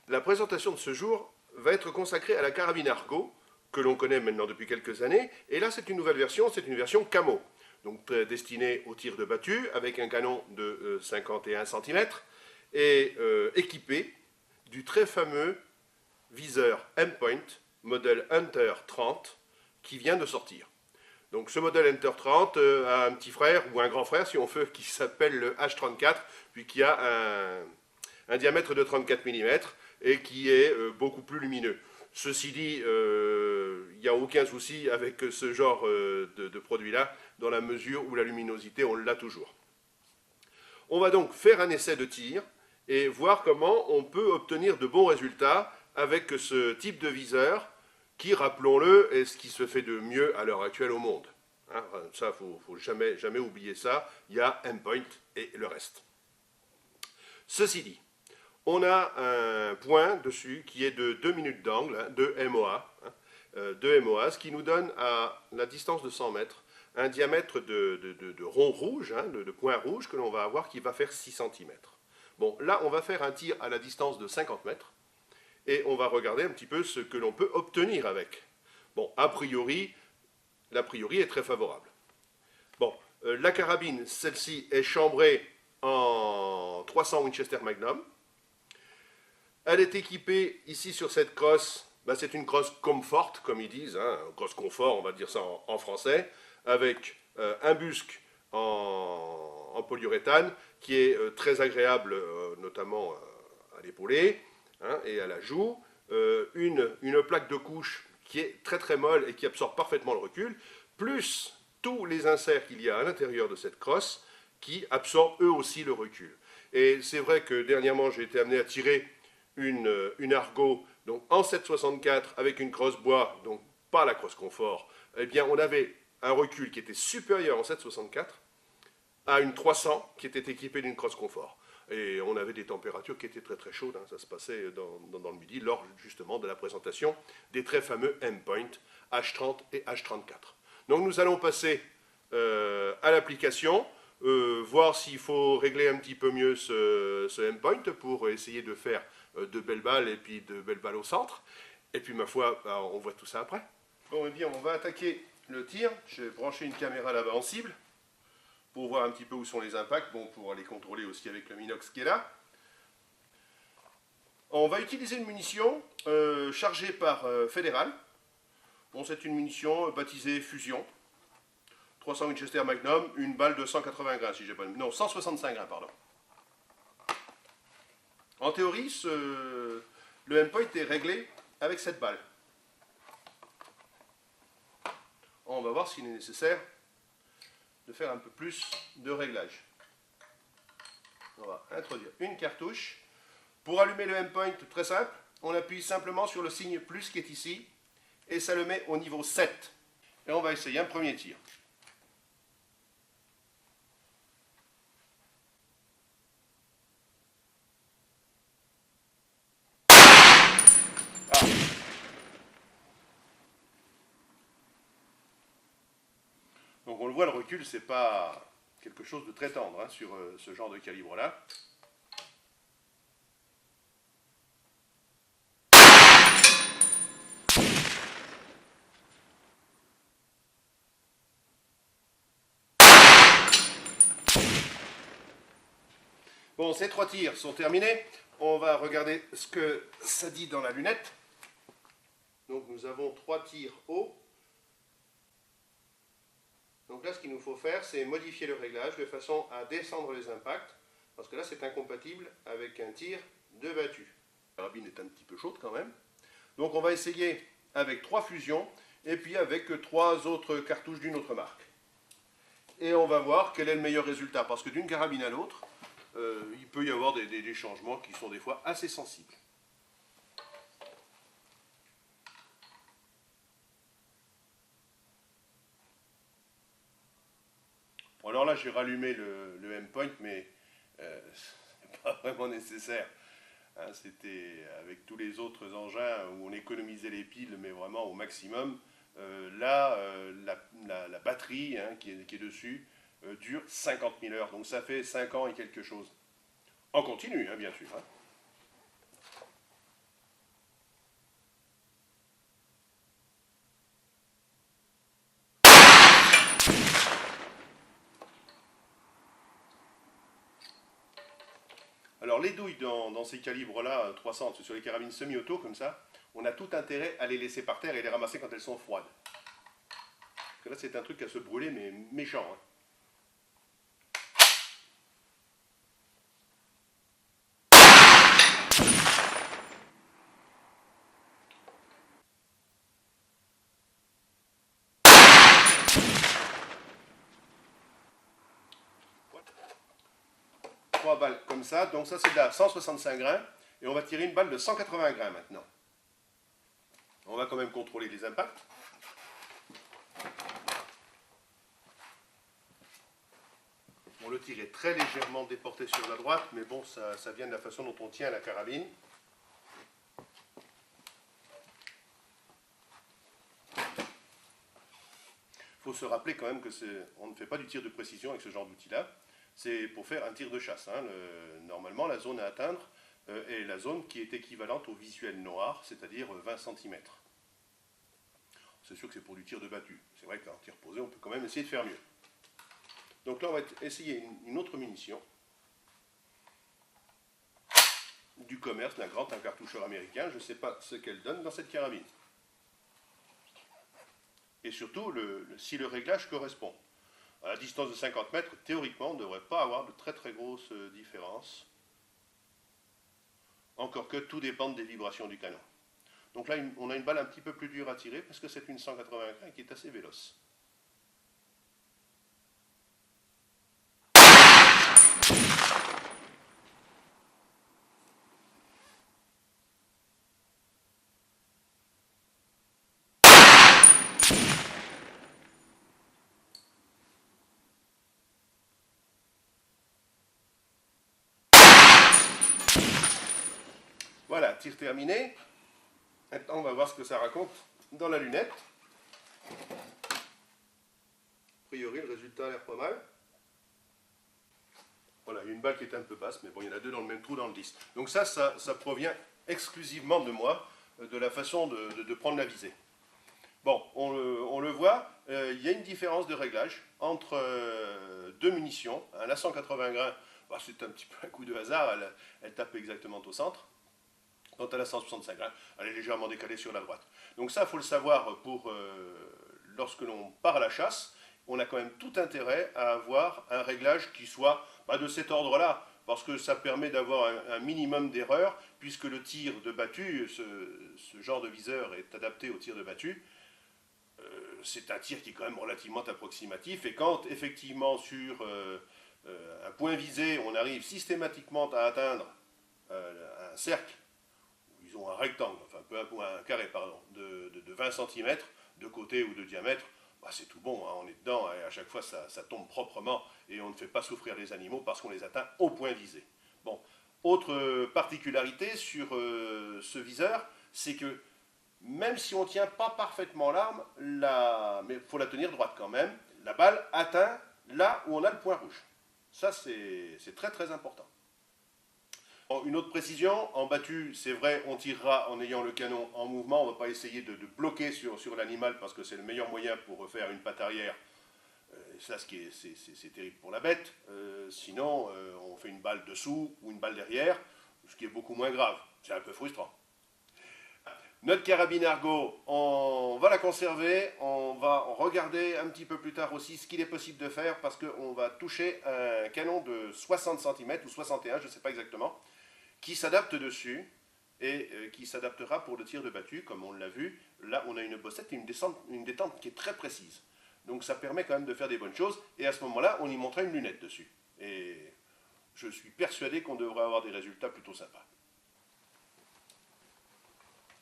La présentation de ce jour va être consacrée à la carabine Argo, que l'on connaît maintenant depuis quelques années, et là c'est une nouvelle version, c'est une version camo, donc destinée au tir de battue, avec un canon de 51 cm, et équipée du très fameux viseur M-Point, modèle Hunter 30, qui vient de sortir. Donc ce modèle Hunter 30 a un petit frère, ou un grand frère si on veut, qui s'appelle le H34, puis qui a un diamètre de 34 mm, et qui est beaucoup plus lumineux. Ceci dit, il n'y a aucun souci avec ce genre de produit-là, dans la mesure où la luminosité, on l'a toujours. On va donc faire un essai de tir et voir comment on peut obtenir de bons résultats avec ce type de viseur qui, rappelons-le, est ce qui se fait de mieux à l'heure actuelle au monde. Hein, ça, il ne faut jamais oublier ça. Il y a M-Point et le reste. Ceci dit, on a un point dessus qui est de 2 minutes d'angle, hein, de MOA, ce qui nous donne à la distance de 100 mètres un diamètre de rond rouge, hein, de point rouge que l'on va avoir qui va faire 6 cm. Bon, là, on va faire un tir à la distance de 50 mètres et on va regarder un petit peu ce que l'on peut obtenir avec. Bon, l'a priori est très favorable. Bon, la carabine, celle-ci est chambrée en 300 Winchester Magnum. Elle est équipée ici sur cette crosse, c'est une crosse comfort, comme ils disent, hein, crosse confort, on va dire ça en français, avec un busc en polyuréthane qui est très agréable, notamment à l'épaulé, hein, et à la joue, une plaque de couche qui est très très molle et qui absorbe parfaitement le recul, plus tous les inserts qu'il y a à l'intérieur de cette crosse qui absorbent eux aussi le recul. Et c'est vrai que dernièrement j'ai été amené à tirer une Argo donc en 7,64 avec une crosse bois, donc pas la crosse confort, eh bien on avait un recul qui était supérieur en 7,64 à une 300 qui était équipée d'une crosse confort. Et on avait des températures qui étaient très très chaudes, hein. Ça se passait dans le midi lors justement de la présentation des très fameux M-Point H30 et H34. Donc nous allons passer à l'application, voir s'il faut régler un petit peu mieux ce M-Point pour essayer de faire de belles balles et puis de belles balles au centre. Et puis ma foi, on voit tout ça après. Bon, eh bien on va attaquer le tir. Je vais brancher une caméra là-bas en cible pour voir un petit peu où sont les impacts, bon, pour les contrôler aussi avec le Minox qui est là. On va utiliser une munition chargée par Fédéral. Bon, c'est une munition baptisée Fusion. 300 Winchester Magnum, une balle de 180 grains, si j'ai pas... Non, 165 grains, pardon. En théorie, le M-Point est réglé avec cette balle. On va voir s'il est nécessaire de faire un peu plus de réglage. On va introduire une cartouche. Pour allumer le M-Point, très simple, on appuie simplement sur le signe plus qui est ici, et ça le met au niveau 7. Et on va essayer un premier tir. Donc on le voit, le recul, c'est pas quelque chose de très tendre, hein, sur ce genre de calibre-là. Bon, ces 3 tirs sont terminés. On va regarder ce que ça dit dans la lunette. Donc nous avons 3 tirs hauts. Donc là, ce qu'il nous faut faire, c'est modifier le réglage de façon à descendre les impacts, parce que là, c'est incompatible avec un tir de battue. La carabine est un petit peu chaude quand même. Donc on va essayer avec 3 fusions, et puis avec 3 autres cartouches d'une autre marque. Et on va voir quel est le meilleur résultat, parce que d'une carabine à l'autre, il peut y avoir des changements qui sont des fois assez sensibles. Bon, alors là, j'ai rallumé le M-Point, mais c'est pas vraiment nécessaire. Hein, c'était avec tous les autres engins où on économisait les piles, mais vraiment au maximum. Là, la batterie, hein, qui est dessus dure 50 000 heures, donc ça fait 5 ans et quelque chose. En continu, hein, bien sûr. Hein. Alors les douilles dans ces calibres-là, 300, sur les carabines semi-auto comme ça, on a tout intérêt à les laisser par terre et les ramasser quand elles sont froides. Parce que là c'est un truc à se brûler, mais méchant. Hein. Trois balles comme ça, donc ça c'est de la 165 grains, et on va tirer une balle de 180 grains maintenant. On va quand même contrôler les impacts. Bon, le tir est très légèrement déporté sur la droite, mais bon, ça vient de la façon dont on tient la carabine. Il faut se rappeler quand même que on ne fait pas du tir de précision avec ce genre d'outil-là. C'est pour faire un tir de chasse. Hein. Normalement, la zone à atteindre est la zone qui est équivalente au visuel noir, c'est-à-dire 20 cm. C'est sûr que c'est pour du tir de battu. C'est vrai qu'en tir posé, on peut quand même essayer de faire mieux. Donc là, on va essayer une autre munition du commerce, d'un grand cartoucheur américain. Je ne sais pas ce qu'elle donne dans cette carabine. Et surtout, si le réglage correspond. À la distance de 50 mètres, théoriquement, on ne devrait pas avoir de très très grosses différences. Encore que tout dépend des vibrations du canon. Donc là, on a une balle un petit peu plus dure à tirer parce que c'est une 180 grains qui est assez véloce. Voilà, tir terminé. Maintenant, on va voir ce que ça raconte dans la lunette. A priori, le résultat a l'air pas mal. Voilà, il y a une balle qui est un peu basse, mais bon, il y en a deux dans le même trou dans le 10. Donc ça provient exclusivement de moi, de la façon de prendre la visée. Bon, on le voit, il y a une différence de réglage entre deux munitions. La 180 grains, bah, c'est un petit peu un coup de hasard, elle tape exactement au centre. Quant à la 165 grains, elle est légèrement décalée sur la droite. Donc ça, il faut le savoir pour lorsque l'on part à la chasse, on a quand même tout intérêt à avoir un réglage qui soit de cet ordre-là, parce que ça permet d'avoir un minimum d'erreur, puisque le tir de battu, ce genre de viseur est adapté au tir de battu. C'est un tir qui est quand même relativement approximatif, et quand effectivement sur un point visé, on arrive systématiquement à atteindre un cercle, ils ont un rectangle, enfin un carré, pardon, de 20 cm de côté ou de diamètre, bah c'est tout bon, hein, on est dedans, et à chaque fois ça tombe proprement, et on ne fait pas souffrir les animaux parce qu'on les atteint au point visé. Bon, autre particularité sur ce viseur, c'est que même si on ne tient pas parfaitement l'arme, mais il faut la tenir droite quand même, la balle atteint là où on a le point rouge. Ça c'est très très important. Une autre précision, en battu, c'est vrai, on tirera en ayant le canon en mouvement, on ne va pas essayer de bloquer sur l'animal parce que c'est le meilleur moyen pour faire une patte arrière. Ça, c'est terrible pour la bête. Sinon, on fait une balle dessous ou une balle derrière, ce qui est beaucoup moins grave. C'est un peu frustrant. Notre carabine Argo, on va la conserver, on va regarder un petit peu plus tard aussi ce qu'il est possible de faire parce qu'on va toucher un canon de 60 cm ou 61, je ne sais pas exactement, qui s'adapte dessus et qui s'adaptera pour le tir de battu, comme on l'a vu. Là, on a une bossette et une détente qui est très précise. Donc ça permet quand même de faire des bonnes choses, et à ce moment-là, on y montrera une lunette dessus. Et je suis persuadé qu'on devrait avoir des résultats plutôt sympas.